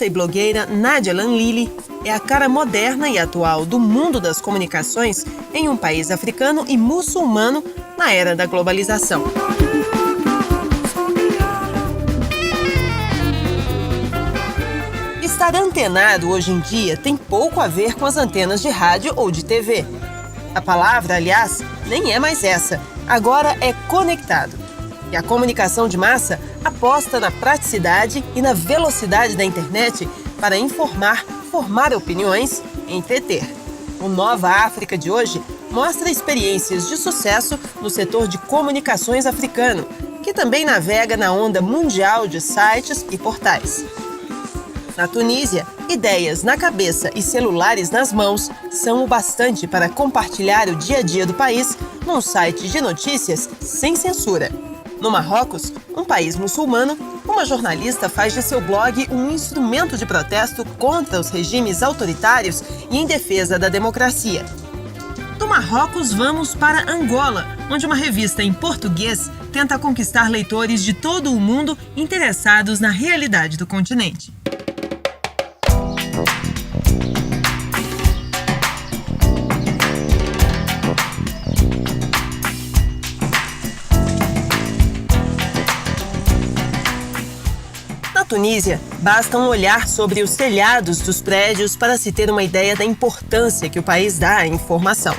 jornalista e blogueira Nadia Lanlili é a cara moderna e atual do mundo das comunicações em um país africano e muçulmano na era da globalização. Estar antenado hoje em dia tem pouco a ver com as antenas de rádio ou de TV. A palavra, aliás, nem é mais essa. Agora é conectado. E a comunicação de massa aposta na praticidade e na velocidade da internet para informar, formar opiniões e entreter. O Nova África de hoje mostra experiências de sucesso no setor de comunicações africano, que também navega na onda mundial de sites e portais. Na Tunísia, ideias na cabeça e celulares nas mãos são o bastante para compartilhar o dia a dia do país num site de notícias sem censura. No Marrocos, um país muçulmano, uma jornalista faz de seu blog um instrumento de protesto contra os regimes autoritários e em defesa da democracia. Do Marrocos, vamos para Angola, onde uma revista em português tenta conquistar leitores de todo o mundo interessados na realidade do continente. Na Tunísia, basta um olhar sobre os telhados dos prédios para se ter uma ideia da importância que o país dá à informação.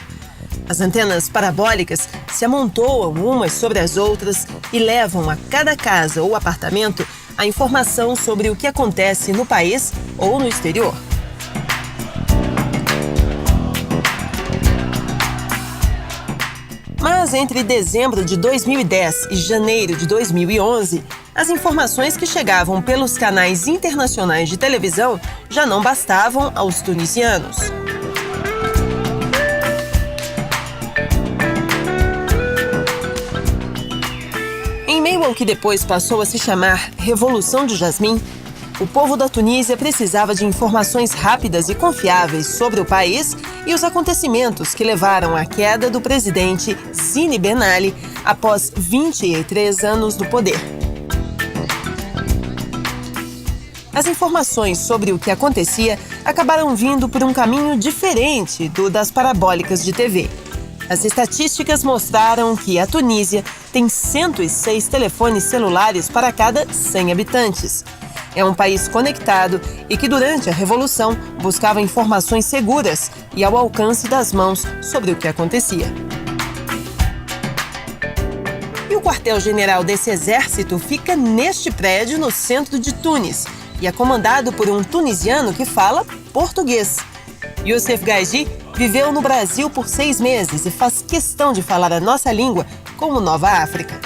As antenas parabólicas se amontoam umas sobre as outras e levam a cada casa ou apartamento a informação sobre o que acontece no país ou no exterior. Mas entre dezembro de 2010 e janeiro de 2011, as informações que chegavam pelos canais internacionais de televisão já não bastavam aos tunisianos. Em meio ao que depois passou a se chamar Revolução de Jasmim, o povo da Tunísia precisava de informações rápidas e confiáveis sobre o país e os acontecimentos que levaram à queda do presidente Zine Ben Ali após 23 anos do poder. As informações sobre o que acontecia acabaram vindo por um caminho diferente do das parabólicas de TV. As estatísticas mostraram que a Tunísia tem 106 telefones celulares para cada 100 habitantes. É um país conectado e que, durante a Revolução, buscava informações seguras e ao alcance das mãos sobre o que acontecia. E o quartel-general desse exército fica neste prédio no centro de Tunis e é comandado por um tunisiano que fala português. Youssef Gaji viveu no Brasil por 6 meses e faz questão de falar a nossa língua como Nova África.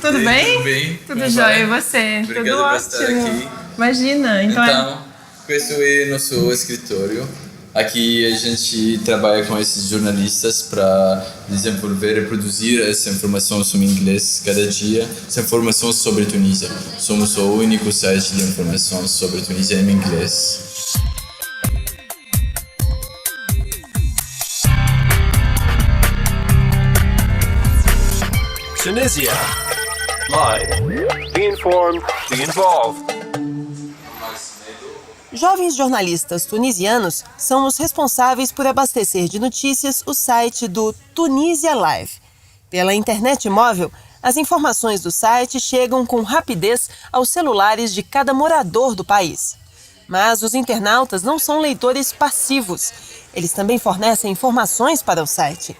Tudo bem? Tudo bem. Tudo jóia, e você? Obrigado Tudo por ótimo. estar aqui. Imagina. Então Questo é nosso escritório. Aqui a gente trabalha com esses jornalistas para desenvolver e produzir essa informação em inglês cada dia, essa informação sobre Tunísia. Somos o único site de informação sobre Tunísia em inglês. Tunisia. Live. Be informed, be involved. Jovens jornalistas tunisianos são os responsáveis por abastecer de notícias o site do Tunisia Live. Pela internet móvel, as informações do site chegam com rapidez aos celulares de cada morador do país. Mas os internautas não são leitores passivos. Eles também fornecem informações para o site.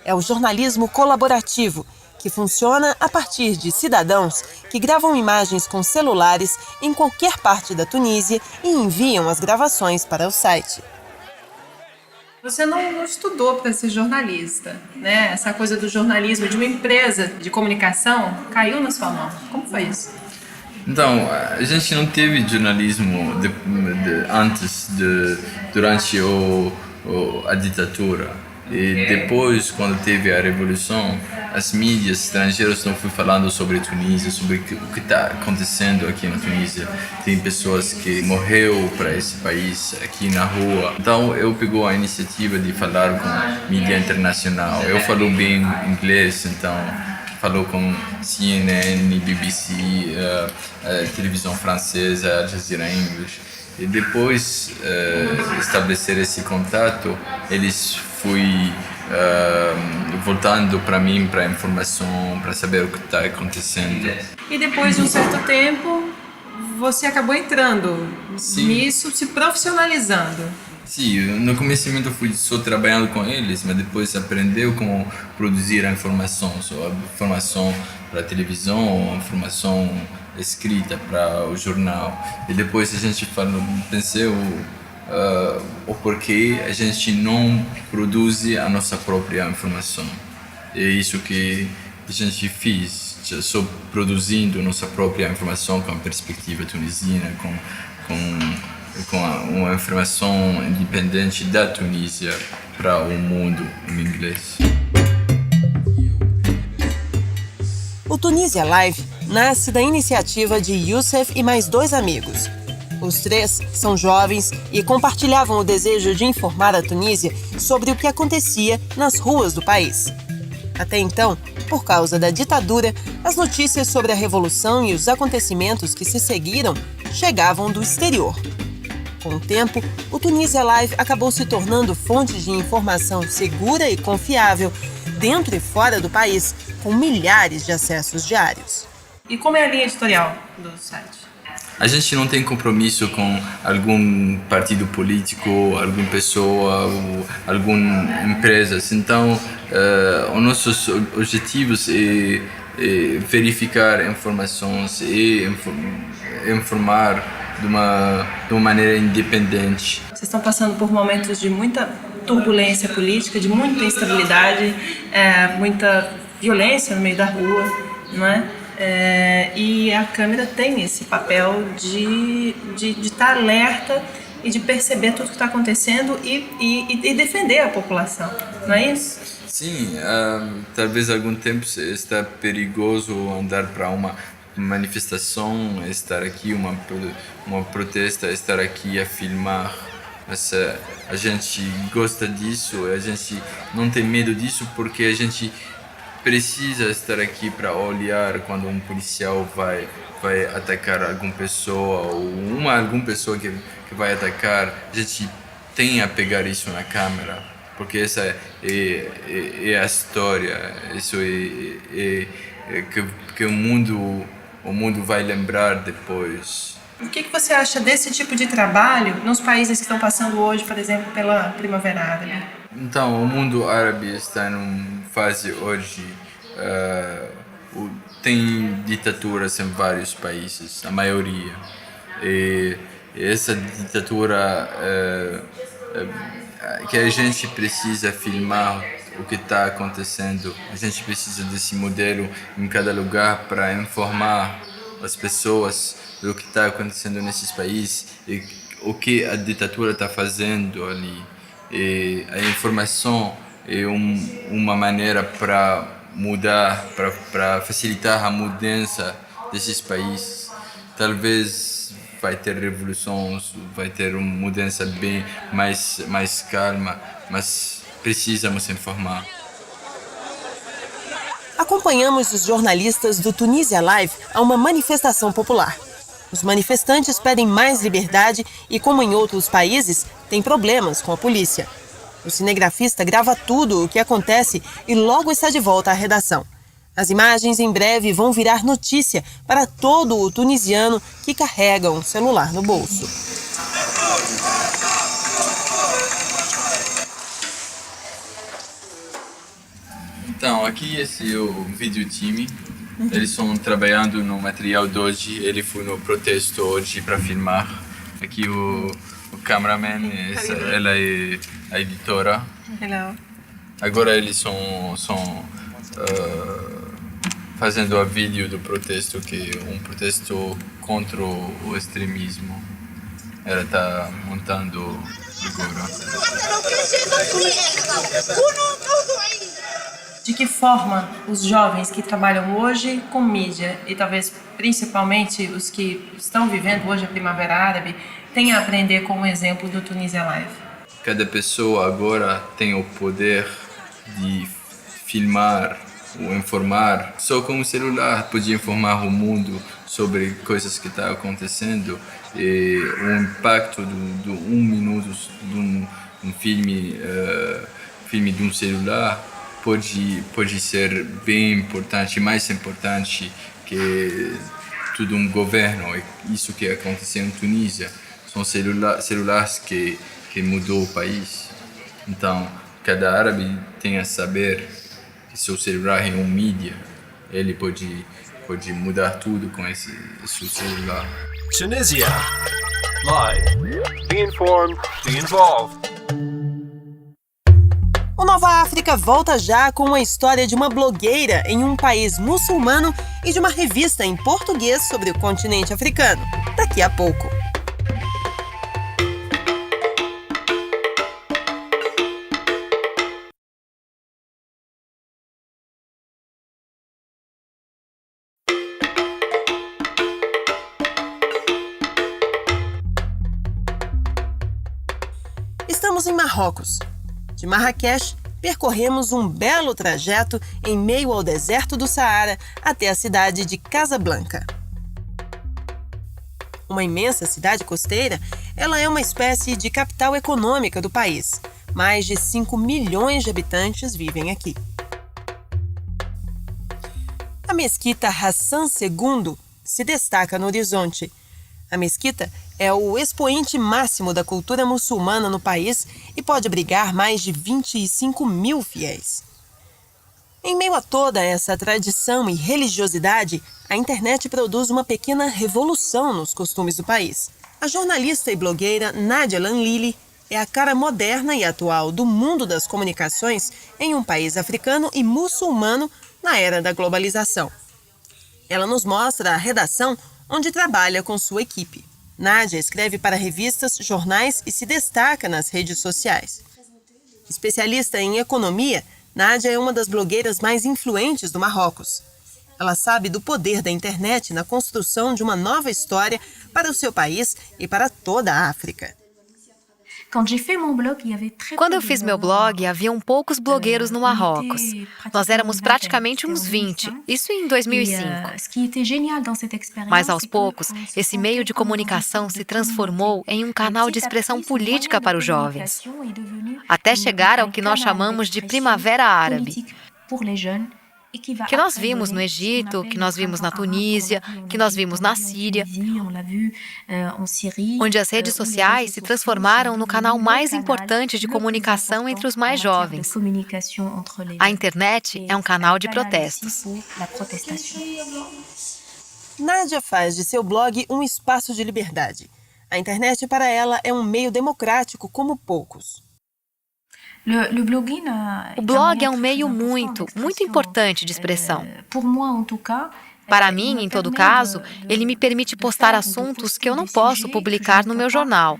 É o jornalismo colaborativo, que funciona a partir de cidadãos que gravam imagens com celulares em qualquer parte da Tunísia e enviam as gravações para o site. você não estudou para ser jornalista, né? Essa coisa do jornalismo de uma empresa de comunicação caiu na sua mão. Como foi isso? Então, a gente não teve jornalismo durante a ditadura. E depois, quando teve a revolução, as mídias estrangeiras estão falando sobre a Tunísia, sobre o que está acontecendo aqui na Tunísia. Tem pessoas que morreram para esse país aqui na rua. Então, eu pegou a iniciativa de falar com mídia internacional. Eu falo bem inglês, então falou com CNN, BBC, televisão francesa, Al Jazeera English. E depois estabelecer esse contato, eles fui voltando para mim, para informação, para saber o que está acontecendo. E depois de um certo tempo, você acabou entrando nisso, se profissionalizando. Sim, no começo eu fui só trabalhando com eles, mas depois aprendeu como produzir a informação para a televisão, a informação escrita para o jornal. E depois a gente pensou o porquê a gente não produz a nossa própria informação. É isso que a gente fez, só produzindo nossa própria informação com a perspectiva tunisina, com uma informação independente da Tunísia para o mundo em inglês. O Tunísia Live nasce da iniciativa de Youssef e mais 2 amigos. Os 3 são jovens e compartilhavam o desejo de informar a Tunísia sobre o que acontecia nas ruas do país. Até então, por causa da ditadura, as notícias sobre a revolução e os acontecimentos que se seguiram chegavam do exterior. Com o tempo, o Tunísia Live acabou se tornando fonte de informação segura e confiável dentro e fora do país, com milhares de acessos diários. E como é a linha editorial do site? A gente não tem compromisso com algum partido político, alguma pessoa ou alguma empresa. Então, os nossos objetivos é verificar informações e informar de uma maneira independente. Vocês estão passando por momentos de muita turbulência política, de muita instabilidade, muita violência no meio da rua, não é? E a câmera tem esse papel de estar alerta e de perceber tudo que está acontecendo e defender a população, não é isso? Sim, talvez algum tempo está perigoso andar para uma manifestação, estar aqui, uma protesta, estar aqui a filmar. Mas a gente gosta disso, a gente não tem medo disso porque a gente precisa estar aqui para olhar quando um policial vai atacar alguma pessoa ou alguma pessoa que vai atacar. A gente tem a pegar isso na câmera, porque essa é a história, isso que o mundo vai lembrar depois. O que você acha desse tipo de trabalho nos países que estão passando hoje, por exemplo, pela Primavera Árabe? Então, o mundo árabe está numa fase hoje, tem ditaduras em vários países, a maioria. E essa ditadura que a gente precisa filmar o que está acontecendo, a gente precisa desse modelo em cada lugar para informar as pessoas do que está acontecendo nesses países e o que a ditadura está fazendo ali. E a informação é uma maneira para mudar, para facilitar a mudança desses países. Talvez vai ter revoluções, vai ter uma mudança bem mais calma, mas precisamos informar. Acompanhamos os jornalistas do Tunísia Live a uma manifestação popular. Os manifestantes pedem mais liberdade e, como em outros países, têm problemas com a polícia. O cinegrafista grava tudo o que acontece e logo está de volta à redação. As imagens em breve vão virar notícia para todo o tunisiano que carrega um celular no bolso. Então, aqui esse é o vídeo time. Eles estão trabalhando no material de hoje. Ele foi no protesto hoje para filmar. Aqui o cameraman, ela é a editora. Hello. Agora eles estão fazendo a vídeo do protesto, que é um protesto contra o extremismo. Ela está montando agora. De que forma os jovens que trabalham hoje com mídia e talvez principalmente os que estão vivendo hoje a Primavera Árabe têm a aprender com o exemplo do Tunísia Live? Cada pessoa agora tem o poder de filmar ou informar. Só com o celular podia informar o mundo sobre coisas que estão acontecendo, e o impacto do 1 minuto de um filme de um celular pode ser bem importante, mais importante que todo um governo. Isso que aconteceu em Tunísia são celulares que mudou o país. Então, cada árabe tem a saber que seu celular é um mídia, ele pode mudar tudo com esse celular. Tunisia. Live. Be informed, be involved. O Nova África volta já com uma história de uma blogueira em um país muçulmano e de uma revista em português sobre o continente africano. Daqui a pouco. Estamos em Marrocos. De Marrakech, percorremos um belo trajeto em meio ao deserto do Saara até a cidade de Casablanca. Uma imensa cidade costeira, ela é uma espécie de capital econômica do país. Mais de 5 milhões de habitantes vivem aqui. A mesquita Hassan II se destaca no horizonte. A mesquita é o expoente máximo da cultura muçulmana no país e pode abrigar mais de 25 mil fiéis. Em meio a toda essa tradição e religiosidade, a internet produz uma pequena revolução nos costumes do país. A jornalista e blogueira Nadia Lanlili é a cara moderna e atual do mundo das comunicações em um país africano e muçulmano na era da globalização. Ela nos mostra a redação onde trabalha com sua equipe. Nadia escreve para revistas, jornais e se destaca nas redes sociais. Especialista em economia, Nadia é uma das blogueiras mais influentes do Marrocos. Ela sabe do poder da internet na construção de uma nova história para o seu país e para toda a África. Quando eu fiz meu blog, haviam poucos blogueiros no Marrocos. Nós éramos praticamente uns 20, isso em 2005. Mas aos poucos, esse meio de comunicação se transformou em um canal de expressão política para os jovens, até chegar ao que nós chamamos de Primavera Árabe, que nós vimos no Egito, que nós vimos na Tunísia, que nós vimos na Síria, onde as redes sociais se transformaram no canal mais importante de comunicação entre os mais jovens. A internet é um canal de protestos. Nadia faz de seu blog um espaço de liberdade. A internet para ela é um meio democrático como poucos. O blog é um meio muito importante de expressão. Para mim, em todo caso, ele me permite postar assuntos que eu não posso publicar no meu jornal,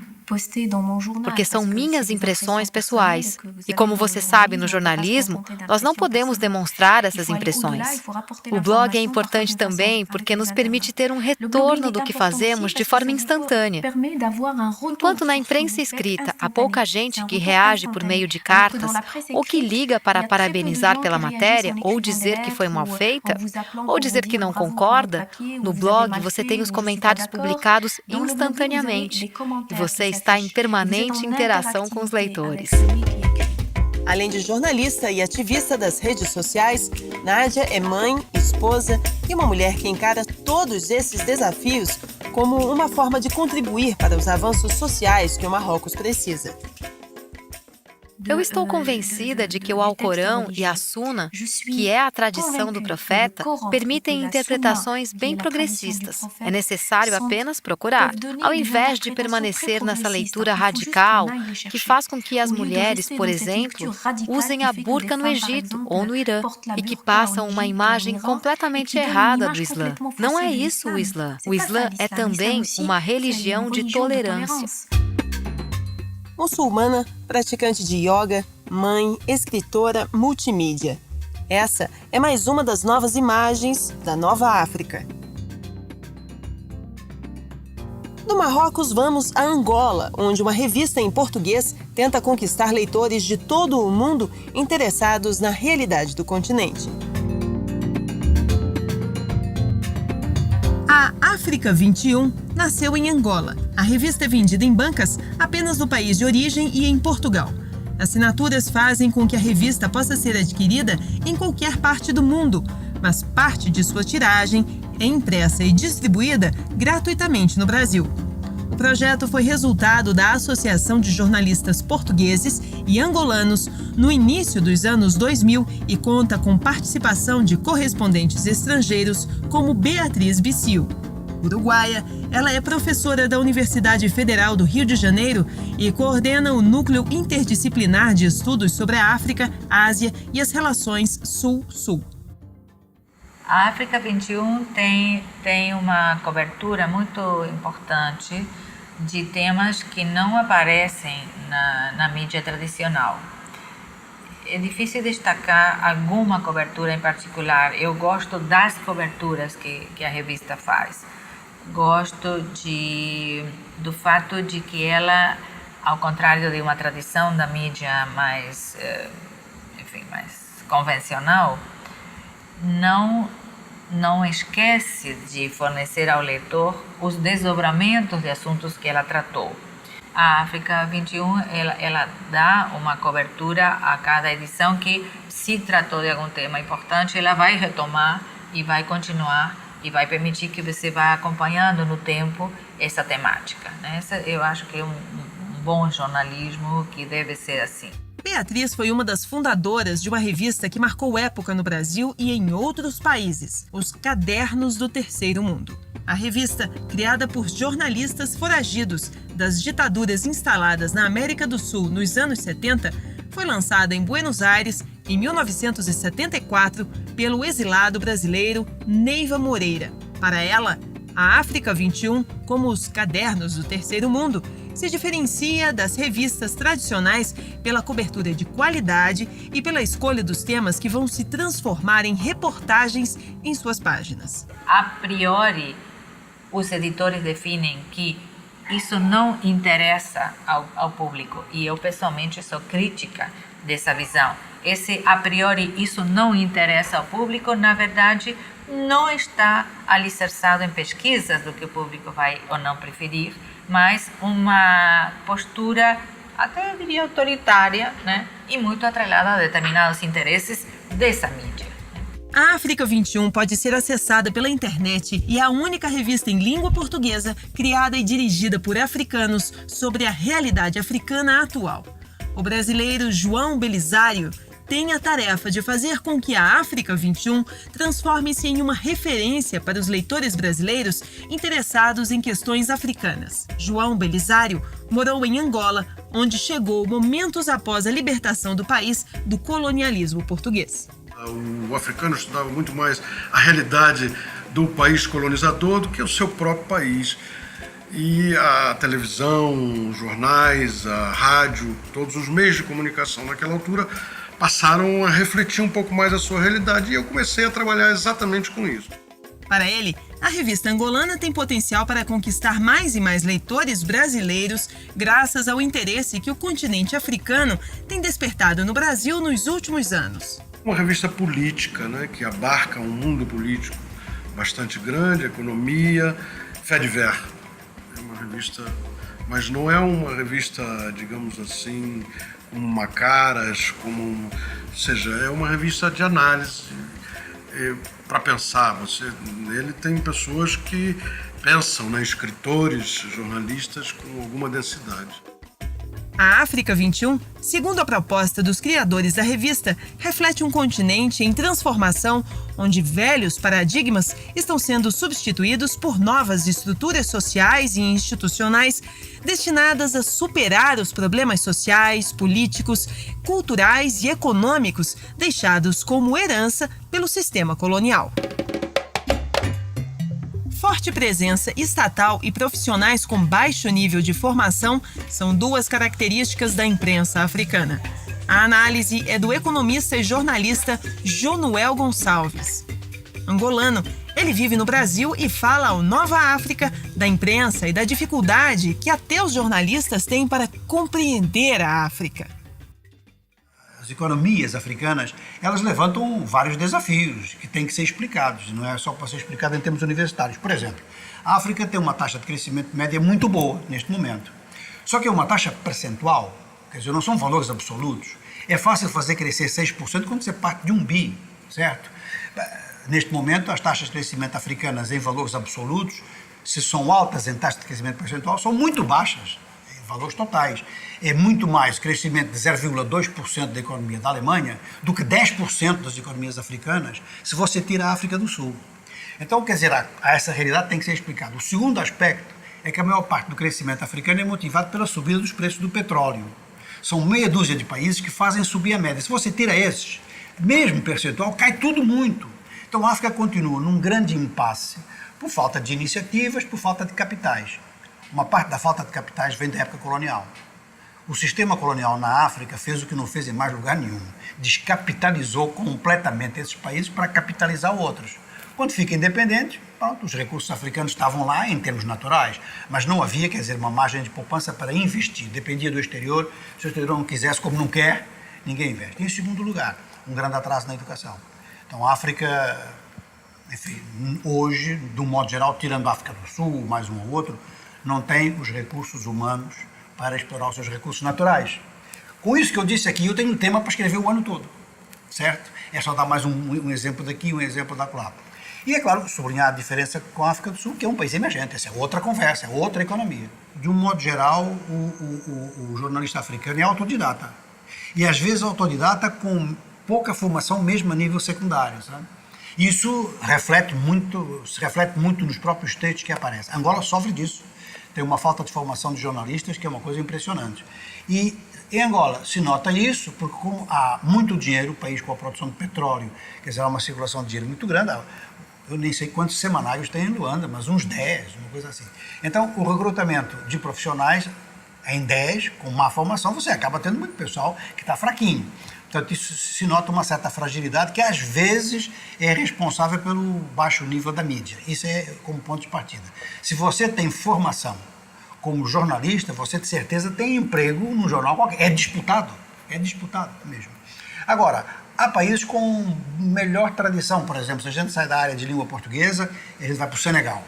porque são minhas impressões pessoais. E como você sabe, no jornalismo, nós não podemos demonstrar essas impressões. O blog é importante também porque nos permite ter um retorno do que fazemos de forma instantânea. Enquanto na imprensa escrita há pouca gente que reage por meio de cartas, ou que liga para parabenizar pela matéria, ou dizer que foi mal feita, ou dizer que não concorda, no blog você tem os comentários publicados instantaneamente. E você está em permanente interação com os leitores. Além de jornalista e ativista das redes sociais, Nadia é mãe, esposa e uma mulher que encara todos esses desafios como uma forma de contribuir para os avanços sociais que o Marrocos precisa. Eu estou convencida de que o Alcorão e a Suna, que é a tradição do profeta, permitem interpretações bem progressistas. É necessário apenas procurar. Ao invés de permanecer nessa leitura radical, que faz com que as mulheres, por exemplo, usem a burca no Egito ou no Irã, e que passam uma imagem completamente errada do Islã. Não é isso o Islã. O Islã é também uma religião de tolerância. Muçulmana, praticante de yoga, mãe, escritora, multimídia. Essa é mais uma das novas imagens da Nova África. Do Marrocos, vamos a Angola, onde uma revista em português tenta conquistar leitores de todo o mundo interessados na realidade do continente. A África 21 nasceu em Angola. A revista é vendida em bancas apenas no país de origem e em Portugal. Assinaturas fazem com que a revista possa ser adquirida em qualquer parte do mundo, mas parte de sua tiragem é impressa e distribuída gratuitamente no Brasil. O projeto foi resultado da Associação de Jornalistas Portugueses e Angolanos no início dos anos 2000 e conta com participação de correspondentes estrangeiros como Beatriz Bicio. Uruguaia, ela é professora da Universidade Federal do Rio de Janeiro e coordena o Núcleo Interdisciplinar de Estudos sobre a África, Ásia e as relações Sul-Sul. A África 21 tem uma cobertura muito importante de temas que não aparecem na mídia tradicional. É difícil destacar alguma cobertura em particular. Eu gosto das coberturas que a revista faz. Gosto do fato de que ela, ao contrário de uma tradição da mídia mais convencional, não esquece de fornecer ao leitor os desdobramentos de assuntos que ela tratou. A África 21, ela dá uma cobertura a cada edição que, se tratou de algum tema importante, ela vai retomar e vai continuar e vai permitir que você vá acompanhando no tempo essa temática. Eu acho que é um bom jornalismo que deve ser assim. Beatriz foi uma das fundadoras de uma revista que marcou época no Brasil e em outros países, os Cadernos do Terceiro Mundo. A revista, criada por jornalistas foragidos das ditaduras instaladas na América do Sul nos anos 70, foi lançada em Buenos Aires em 1974 pelo exilado brasileiro Neiva Moreira. Para ela, a África 21, como os Cadernos do Terceiro Mundo, se diferencia das revistas tradicionais pela cobertura de qualidade e pela escolha dos temas que vão se transformar em reportagens em suas páginas. A priori, os editores definem que isso não interessa ao público, e eu pessoalmente sou crítica dessa visão. Esse a priori, isso não interessa ao público, na verdade, não está alicerçado em pesquisas do que o público vai ou não preferir, mas uma postura, até eu diria autoritária, e muito atrelada a determinados interesses dessa mídia. A África 21 pode ser acessada pela internet e é a única revista em língua portuguesa criada e dirigida por africanos sobre a realidade africana atual. O brasileiro João Belisário tem a tarefa de fazer com que a África 21 transforme-se em uma referência para os leitores brasileiros interessados em questões africanas. João Belisário morou em Angola, onde chegou momentos após a libertação do país do colonialismo português. O africano estudava muito mais a realidade do país colonizador do que o seu próprio país. E a televisão, os jornais, a rádio, todos os meios de comunicação naquela altura passaram a refletir um pouco mais a sua realidade e eu comecei a trabalhar exatamente com isso. Para ele, a revista angolana tem potencial para conquistar mais e mais leitores brasileiros graças ao interesse que o continente africano tem despertado no Brasil nos últimos anos. Uma revista política, que abarca um mundo político bastante grande, economia, fait divers. É uma revista, mas não é uma revista, digamos assim, com macaras, ou seja, é uma revista de análise para pensar. Nele tem pessoas que pensam, escritores, jornalistas com alguma densidade. A África 21, segundo a proposta dos criadores da revista, reflete um continente em transformação, onde velhos paradigmas estão sendo substituídos por novas estruturas sociais e institucionais destinadas a superar os problemas sociais, políticos, culturais e econômicos deixados como herança pelo sistema colonial. Forte presença estatal e profissionais com baixo nível de formação são duas características da imprensa africana. A análise é do economista e jornalista Jonuel Gonçalves. Angolano, ele vive no Brasil e fala ao Nova África da imprensa e da dificuldade que até os jornalistas têm para compreender a África. As economias africanas, elas levantam vários desafios que têm que ser explicados, não é só para ser explicado em termos universitários. Por exemplo, a África tem uma taxa de crescimento média muito boa neste momento. Só que é uma taxa percentual, quer dizer, não são valores absolutos. É fácil fazer crescer 6% quando você parte de 1 bi, certo? Neste momento, as taxas de crescimento africanas em valores absolutos, se são altas em taxa de crescimento percentual, são muito baixas em valores totais. É muito mais crescimento de 0,2% da economia da Alemanha do que 10% das economias africanas, se você tira a África do Sul. Então, quer dizer, essa realidade tem que ser explicada. O segundo aspecto é que a maior parte do crescimento africano é motivado pela subida dos preços do petróleo. São meia dúzia de países que fazem subir a média. Se você tira esses, mesmo percentual, cai tudo muito. Então a África continua num grande impasse por falta de iniciativas, por falta de capitais. Uma parte da falta de capitais vem da época colonial. O sistema colonial na África fez o que não fez em mais lugar nenhum. Descapitalizou completamente esses países para capitalizar outros. Quando fica independente, pronto, os recursos africanos estavam lá em termos naturais, mas não havia, quer dizer, uma margem de poupança para investir. Dependia do exterior. Se o exterior não quisesse, como não quer, ninguém investe. Em segundo lugar, um grande atraso na educação. Então a África, enfim, hoje, de um modo geral, tirando a África do Sul, mais um ou outro, não tem os recursos humanos para explorar os seus recursos naturais. Com isso que eu disse aqui, eu tenho um tema para escrever o ano todo, certo? É só dar mais um exemplo daqui, um exemplo da lá. E, é claro, sublinhar a diferença com a África do Sul, que é um país emergente, essa é outra conversa, é outra economia. De um modo geral, o jornalista africano é autodidata. E, às vezes, autodidata com pouca formação, mesmo a nível secundário, sabe? Isso se reflete muito nos próprios textos que aparecem. Angola sofre disso. Tem uma falta de formação de jornalistas que é uma coisa impressionante. E em Angola se nota isso porque como há muito dinheiro, o país com a produção de petróleo, quer dizer, há uma circulação de dinheiro muito grande. Eu nem sei quantos semanários tem em Luanda, mas uns 10, uma coisa assim. Então, o recrutamento de profissionais em 10, com má formação, você acaba tendo muito pessoal que está fraquinho. Portanto, isso se nota uma certa fragilidade que, às vezes, é responsável pelo baixo nível da mídia. Isso é como ponto de partida. Se você tem formação como jornalista, você, de certeza, tem emprego num jornal qualquer. É disputado mesmo. Agora, há países com melhor tradição. Por exemplo, se a gente sai da área de língua portuguesa, a gente vai para o Senegal.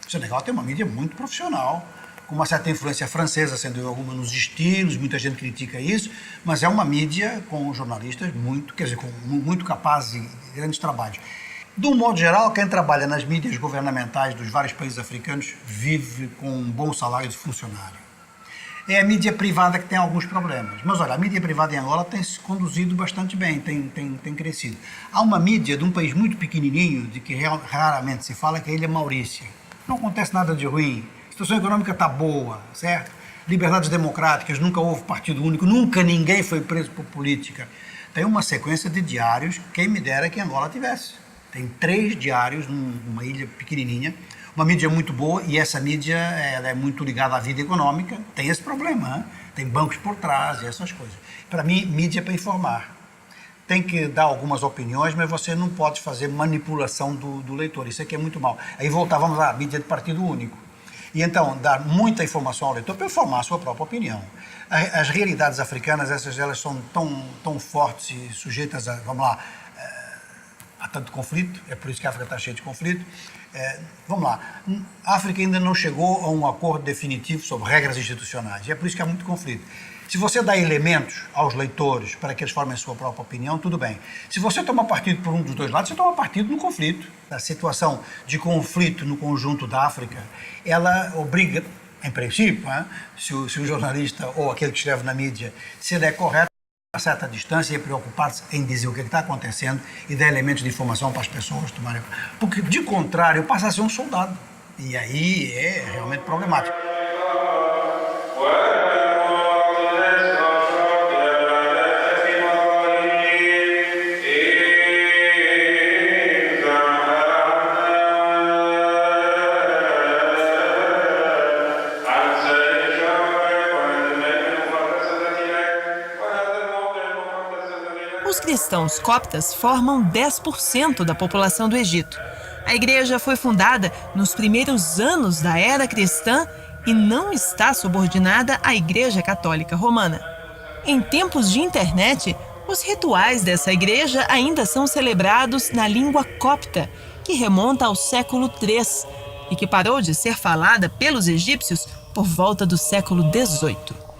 O Senegal tem uma mídia muito profissional, com uma certa influência francesa, sendo alguma nos estilos, muita gente critica isso, mas é uma mídia com jornalistas muito capazes e grandes trabalhos. De um modo geral, quem trabalha nas mídias governamentais dos vários países africanos vive com um bom salário de funcionário. É a mídia privada que tem alguns problemas. Mas olha, a mídia privada em Angola tem se conduzido bastante bem, tem crescido. Há uma mídia de um país muito pequenininho, de que raramente se fala, que é a Ilha Maurícia. Não acontece nada de ruim. A situação econômica está boa, certo? Liberdades democráticas, nunca houve partido único, nunca ninguém foi preso por política. Tem uma sequência de diários, quem me dera que Angola tivesse. Tem 3 diários numa ilha pequenininha, uma mídia muito boa, e essa mídia ela é muito ligada à vida econômica, tem esse problema, hein? Tem bancos por trás e essas coisas. Para mim, mídia é para informar. Tem que dar algumas opiniões, mas você não pode fazer manipulação do leitor, isso aqui é muito mal. Aí voltávamos à mídia de partido único. E então, dar muita informação ao leitor para formar a sua própria opinião. As realidades africanas, elas são tão fortes e sujeitas a, a tanto conflito, é por isso que a África está cheia de conflito. Vamos lá, a África ainda não chegou a um acordo definitivo sobre regras institucionais, e é por isso que há muito conflito. Se você dá elementos aos leitores para que eles formem a sua própria opinião, tudo bem. Se você toma partido por um dos dois lados, você toma partido no conflito. A situação de conflito no conjunto da África, ela obriga, em princípio, se o jornalista ou aquele que escreve na mídia, se ele é correto, a certa distância e preocupar-se em dizer o que está acontecendo e dar elementos de informação para as pessoas tomarem. Porque, de contrário, passa a ser um soldado. E aí é realmente problemático. Os cristãos coptas formam 10% da população do Egito. A igreja foi fundada nos primeiros anos da era cristã e não está subordinada à Igreja Católica Romana. Em tempos de internet, Os rituais dessa igreja ainda são celebrados na língua copta, que remonta ao século III e que parou de ser falada pelos egípcios por volta do século XVIII.